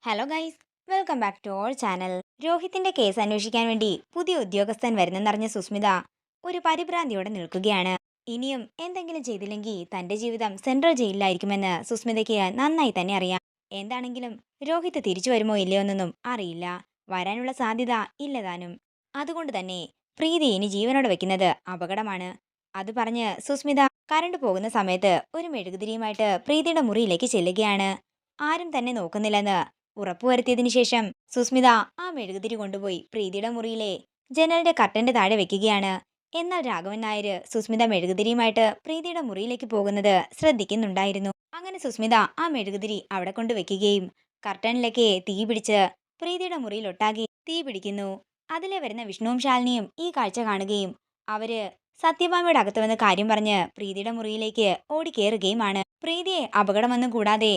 Hello guys, welcome back to our channel. രോഹിത്തിന്റെ case അന്വേഷിക്കാൻ വേണ്ടി പുതിയ ഉദ്യോഗസ്ഥൻ വരുന്നെന്നറിഞ്ഞ സുസ്മിത ഒരു പരിഭ്രാന്തിയോടെ നിൽക്കുകയാണ്. ഇനിയും എന്തെങ്കിലും ചെയ്തില്ലെങ്കിൽ തന്റെ ജീവിതം സെൻട്രൽ ജയിലിലായിരിക്കുമെന്ന് സുസ്മിതയ്ക്ക് നന്നായി തന്നെ അറിയാം. എന്താണെങ്കിലും രോഹിത് തിരിച്ചു വരുമോ ഇല്ലയോ എന്നൊന്നും അറിയില്ല. വരാനുള്ള സാധ്യത ഇല്ലതാനും. അതുകൊണ്ട് തന്നെ പ്രീതി ഇനി ജീവനോടെ വെക്കുന്നത് അപകടമാണ്. അത് പറഞ്ഞ് സുസ്മിത കറണ്ട് പോകുന്ന സമയത്ത് ഒരു മെഴുകുതിരിയുമായിട്ട് പ്രീതിയുടെ മുറിയിലേക്ക് ചെല്ലുകയാണ്. ആരും തന്നെ നോക്കുന്നില്ലെന്ന് ഉറപ്പുവരുത്തിയതിനു ശേഷം സുസ്മിത ആ മെഴുകുതിരി കൊണ്ടുപോയി പ്രീതിയുടെ മുറിയിലെ ജനലിന്റെ കർട്ടന്റെ താഴെ വെക്കുകയാണ്. എന്നാൽ രാഘവൻ നായർ സുസ്മിത മെഴുകുതിരിയുമായിട്ട് പ്രീതിയുടെ മുറിയിലേക്ക് പോകുന്നത് ശ്രദ്ധിക്കുന്നുണ്ടായിരുന്നു. അങ്ങനെ സുസ്മിത ആ മെഴുകുതിരി അവിടെ കൊണ്ട് വെക്കുകയും കർട്ടനിലേക്ക് തീ പിടിച്ച് പ്രീതിയുടെ മുറിയിലൊട്ടാകെ തീ പിടിക്കുന്നു. അതിലെ വരുന്ന വിഷ്ണുവും ശാലിനിയും ഈ കാഴ്ച കാണുകയും അവര് സത്യഭാമയുടെ അകത്ത് വന്ന് കാര്യം പറഞ്ഞ് പ്രീതിയുടെ മുറിയിലേക്ക് ഓടിക്കേറുകയുമാണ്. പ്രീതിയെ അപകടമൊന്നും കൂടാതെ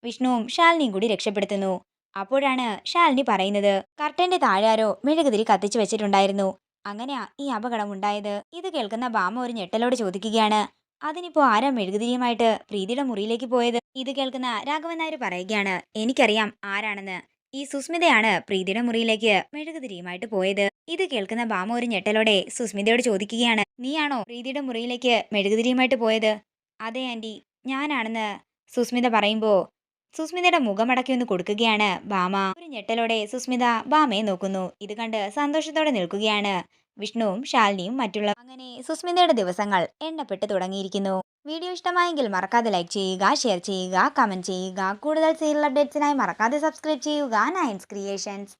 വിഷ്ണുവും ശാലിനിയും കൂടി രക്ഷപ്പെടുത്തുന്നു. അപ്പോഴാണ് ശാലിനി പറയുന്നത്, കർട്ടന്റെ താഴെ ആരോ മെഴുകുതിരി കത്തിച്ചു വെച്ചിട്ടുണ്ടായിരുന്നു, അങ്ങനെയാ ഈ അപകടം ഉണ്ടായത്. ഇത് കേൾക്കുന്ന ഭാമ ഒരു ഞെട്ടലോട് ചോദിക്കുകയാണ്, അതിനിപ്പോ ആരാ മെഴുകുതിരിയുമായിട്ട് പ്രീതിയുടെ മുറിയിലേക്ക് പോയത്? ഇത് കേൾക്കുന്ന രാഘവൻ നായർ പറയുകയാണ്, എനിക്കറിയാം ആരാണെന്ന്. ഈ സുസ്മിതയാണ് പ്രീതിയുടെ മുറിയിലേക്ക് മെഴുകുതിരിയുമായിട്ട് പോയത്. ഇത് കേൾക്കുന്ന ഭാമ ഒരു ഞെട്ടലോടെ സുസ്മിതയോട് ചോദിക്കുകയാണ്, നീയാണോ പ്രീതിയുടെ മുറിയിലേക്ക് മെഴുകുതിരിയുമായിട്ട് പോയത്? അതെ ആന്റി, ഞാനാണെന്ന് സുസ്മിത പറയുമ്പോ സുസ്മിതയുടെ മുഖമടക്കി ഒന്ന് കൊടുക്കുകയാണ് ഭാമ. ഒരു ഞെട്ടലോടെ സുസ്മിത ഭാമയെ നോക്കുന്നു. ഇത് കണ്ട് സന്തോഷത്തോടെ നിൽക്കുകയാണ് വിഷ്ണുവും ശാലിനിയും മറ്റുള്ള. അങ്ങനെ സുസ്മിതയുടെ ദിവസങ്ങൾ എണ്ണപ്പെട്ട് തുടങ്ങിയിരിക്കുന്നു. വീഡിയോ ഇഷ്ടമായെങ്കിൽ മറക്കാതെ ലൈക്ക് ചെയ്യുക, ഷെയർ ചെയ്യുക, കമന്റ് ചെയ്യുക. കൂടുതൽ സീരിയൽ അപ്ഡേറ്റ്സിനായി മറക്കാതെ സബ്സ്ക്രൈബ് ചെയ്യുക നയൻസ് ക്രിയേഷൻസ്.